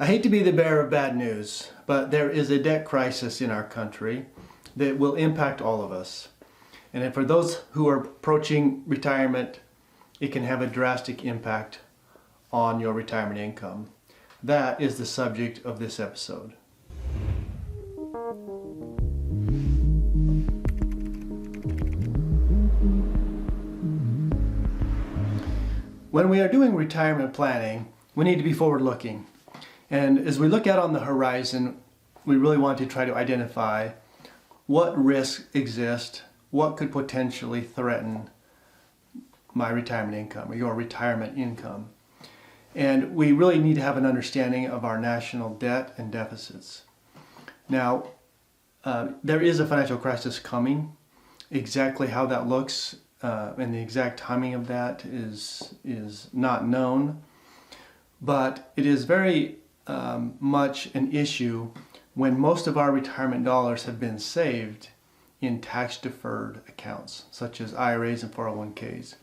I hate to be the bearer of bad news, but there is a debt crisis in our country that will impact all of us. And for those who are approaching retirement, it can have a drastic impact on your retirement income. That is the subject of this episode. When we are doing retirement planning, we need to be forward-looking. And as we look out on the horizon, we really want to try to identify what risks exist, what could potentially threaten my retirement income or your retirement income. And we really need to have an understanding of our national debt and deficits. Now, there is a financial crisis coming. Exactly how that looks and the exact timing of that is not known. But it is very much an issue when most of our retirement dollars have been saved in tax-deferred accounts, such as IRAs and 401ks.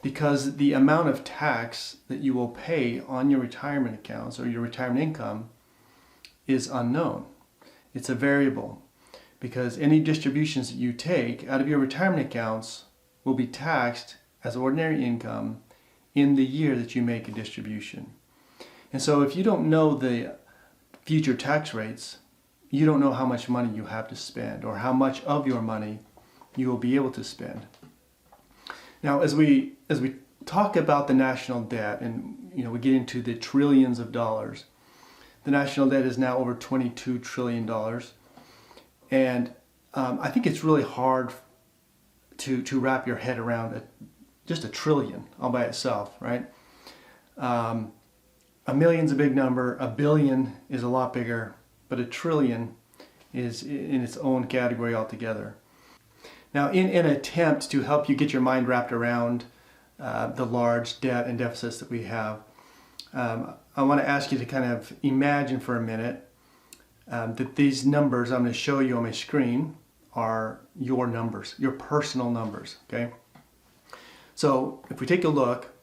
Because the amount of tax that you will pay on your retirement accounts or your retirement income is unknown. It's a variable, because any distributions that you take out of your retirement accounts will be taxed as ordinary income in the year that you make a distribution. And so if you don't know the future tax rates, you don't know how much money you have to spend or how much of your money you will be able to spend. Now, as we talk about the national debt and we get into the trillions of dollars, the national debt is now over $22 trillion. And I think it's really hard to wrap your head around just a trillion all by itself, right? A million's a big number, a billion is a lot bigger, but a trillion is in its own category altogether. Now, in an attempt to help you get your mind wrapped around the large debt and deficits that we have, I want to ask you to kind of imagine for a minute that these numbers I'm going to show you on my screen are your numbers, your personal numbers, okay? So if we take a look,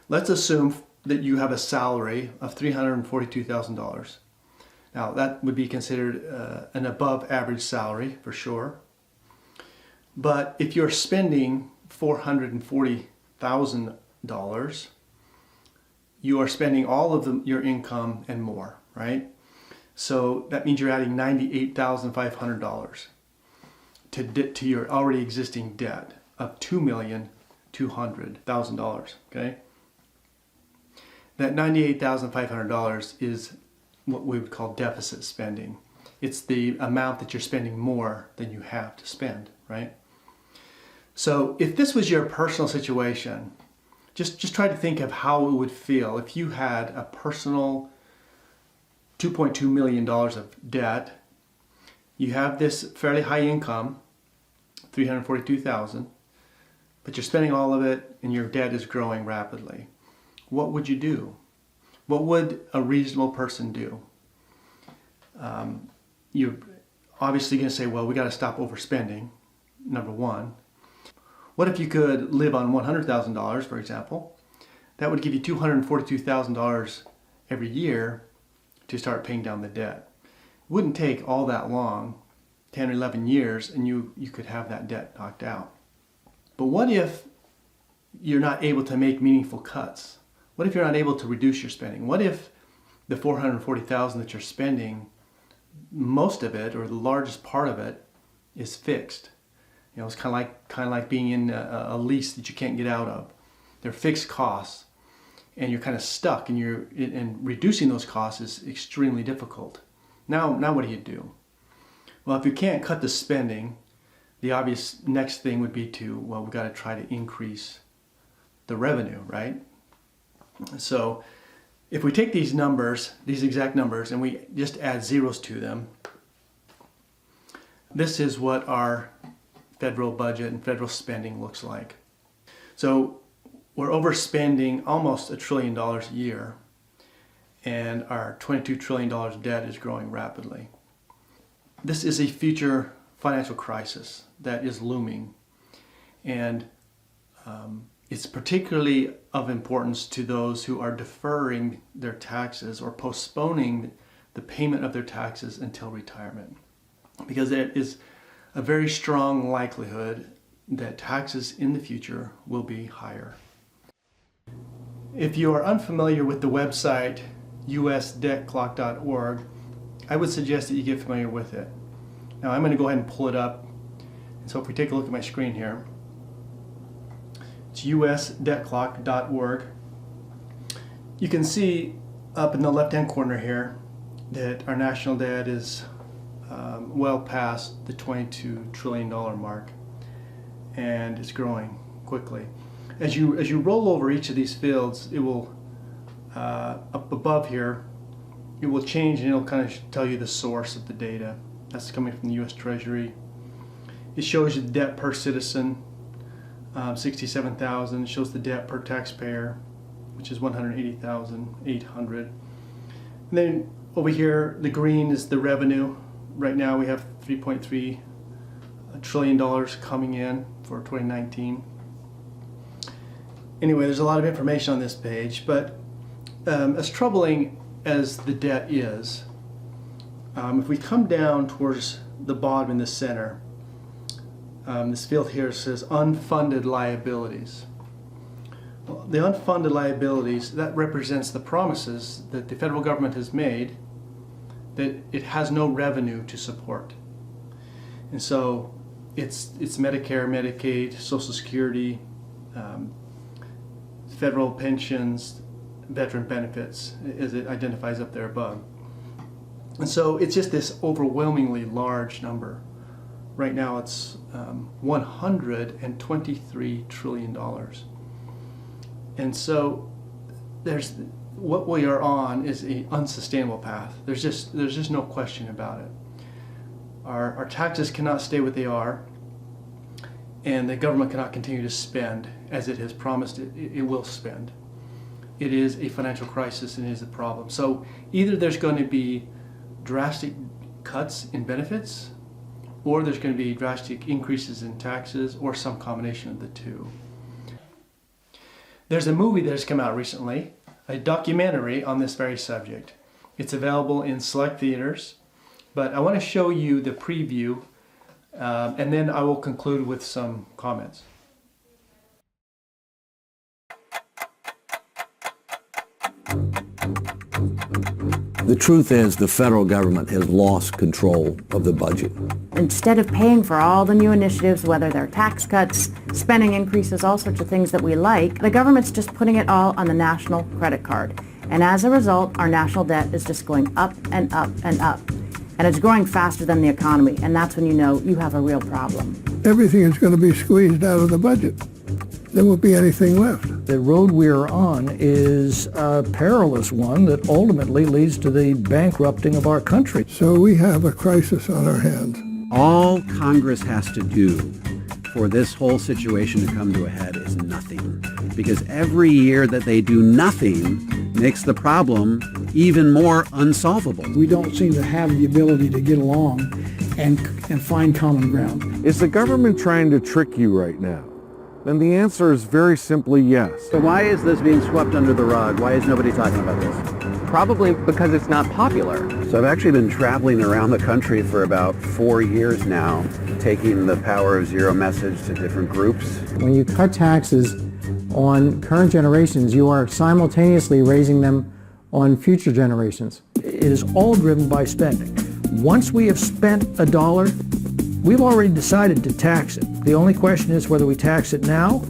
let's assume that you have a salary of $342,000. Now that would be considered an above average salary for sure. But if you're spending $440,000, you are spending all of your income and more, right? So that means you're adding $98,500 to your already existing debt of $2,200,000, okay? That $98,500 is what we would call deficit spending. It's the amount that you're spending more than you have to spend, right? So if this was your personal situation, just try to think of how it would feel if you had a personal $2.2 million of debt. You have this fairly high income, $342,000, but you're spending all of it and your debt is growing rapidly. What would you do? What would a reasonable person do? You're obviously going to say, well, we got to stop overspending, number one. What if you could live on $100,000, for example? That would give you $242,000 every year to start paying down the debt. It wouldn't take all that long, 10 or 11 years, and you could have that debt knocked out. But what if you're not able to make meaningful cuts? What if you're not able to reduce your spending? What if the $440,000 that you're spending, most of it or the largest part of it is fixed? It's kind of like being in a lease that you can't get out of. They're fixed costs, and you're kind of stuck, and reducing those costs is extremely difficult. Now what do you do? Well, if you can't cut the spending, the obvious next thing would be we've got to try to increase the revenue, right? So if we take these numbers, these exact numbers, and we just add zeros to them, this is what our federal budget and federal spending looks like. So we're overspending almost $1 trillion a year, and our $22 trillion debt is growing rapidly. This is a future financial crisis that is looming, and It's particularly of importance to those who are deferring their taxes or postponing the payment of their taxes until retirement, because there is a very strong likelihood that taxes in the future will be higher. If you are unfamiliar with the website usdebtclock.org, I would suggest that you get familiar with it. Now I'm going to go ahead and pull it up. So if we take a look at my screen here, it's usdebtclock.org. You can see up in the left-hand corner here that our national debt is well past the $22 trillion mark, and it's growing quickly. As you roll over each of these fields, it will up above here, it will change and it'll kind of tell you the source of the data. That's coming from the U.S. Treasury. It shows you the debt per citizen, 67,000. It shows the debt per taxpayer, which is 180,800. And then over here, the green is the revenue. Right now we have $3.3 trillion coming in for 2019. Anyway, there's a lot of information on this page, but as troubling as the debt is, if we come down towards the bottom in the center, this field here says unfunded liabilities. Well, the unfunded liabilities, that represents the promises that the federal government has made that it has no revenue to support. And so it's Medicare, Medicaid, Social Security, federal pensions, veteran benefits, as it identifies up there above. And so it's just this overwhelmingly large number. Right now it's $123 trillion. And so what we are on is an unsustainable path. There's just no question about it. Our taxes cannot stay what they are, and the government cannot continue to spend as it has promised it will spend. It is a financial crisis and it is a problem. So either there's going to be drastic cuts in benefits, or there's going to be drastic increases in taxes, or some combination of the two. There's a movie that has come out recently, a documentary on this very subject. It's available in select theaters, but I want to show you the preview, and then I will conclude with some comments. The truth is the federal government has lost control of the budget. Instead of paying for all the new initiatives, whether they're tax cuts, spending increases, all sorts of things that we like, the government's just putting it all on the national credit card. And as a result, our national debt is just going up and up and up. And it's growing faster than the economy, and that's when you know you have a real problem. Everything is going to be squeezed out of the budget. There won't be anything left. The road we're on is a perilous one that ultimately leads to the bankrupting of our country. So we have a crisis on our hands. All Congress has to do for this whole situation to come to a head is nothing. Because every year that they do nothing makes the problem even more unsolvable. We don't seem to have the ability to get along and find common ground. Is the government trying to trick you right now? Then the answer is very simply yes. So why is this being swept under the rug? Why is nobody talking about this? Probably because it's not popular. So I've actually been traveling around the country for about 4 years now, taking the Power of Zero message to different groups. When you cut taxes on current generations, you are simultaneously raising them on future generations. It is all driven by spending. Once we have spent a dollar, we've already decided to tax it. The only question is whether we tax it now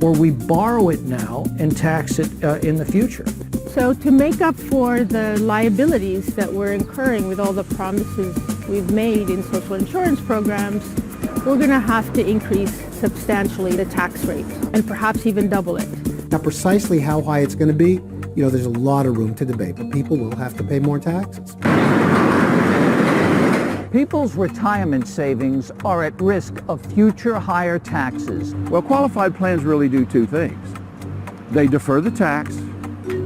or we borrow it now and tax it in the future. So to make up for the liabilities that we're incurring with all the promises we've made in social insurance programs, we're going to have to increase substantially the tax rate and perhaps even double it. Now precisely how high it's going to be, there's a lot of room to debate, but people will have to pay more taxes. People's retirement savings are at risk of future higher taxes. Well, qualified plans really do two things. They defer the tax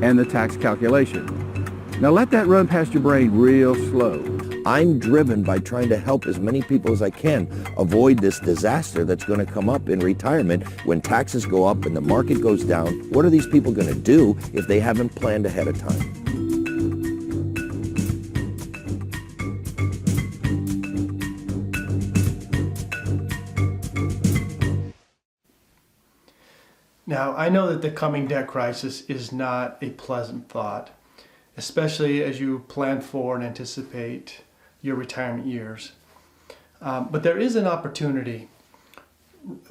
and the tax calculation. Now let that run past your brain real slow. I'm driven by trying to help as many people as I can avoid this disaster that's going to come up in retirement when taxes go up and the market goes down. What are these people going to do if they haven't planned ahead of time? Now, I know that the coming debt crisis is not a pleasant thought, especially as you plan for and anticipate your retirement years. But there is an opportunity.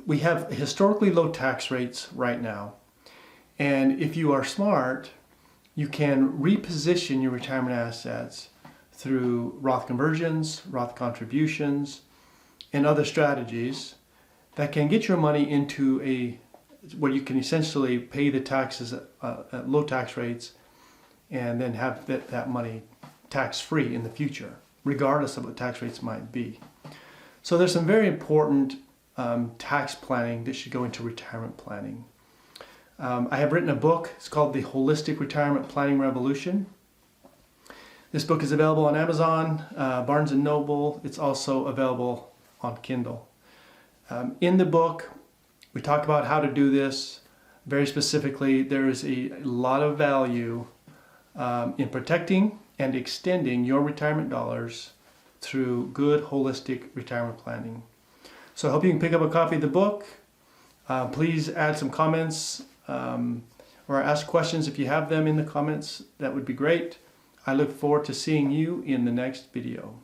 We have historically low tax rates right now. And if you are smart, you can reposition your retirement assets through Roth conversions, Roth contributions, and other strategies that can get your money into where you can essentially pay the taxes at low tax rates and then have that money tax-free in the future, regardless of what tax rates might be. So there's some very important tax planning that should go into retirement planning. I have written a book. It's called The Holistic Retirement Planning Revolution. This book is available on Amazon, Barnes & Noble. It's also available on Kindle. In the book, we talk about how to do this. Very specifically, there is a lot of value in protecting and extending your retirement dollars through good holistic retirement planning. So I hope you can pick up a copy of the book. Please add some comments or ask questions if you have them in the comments. That would be great. I look forward to seeing you in the next video.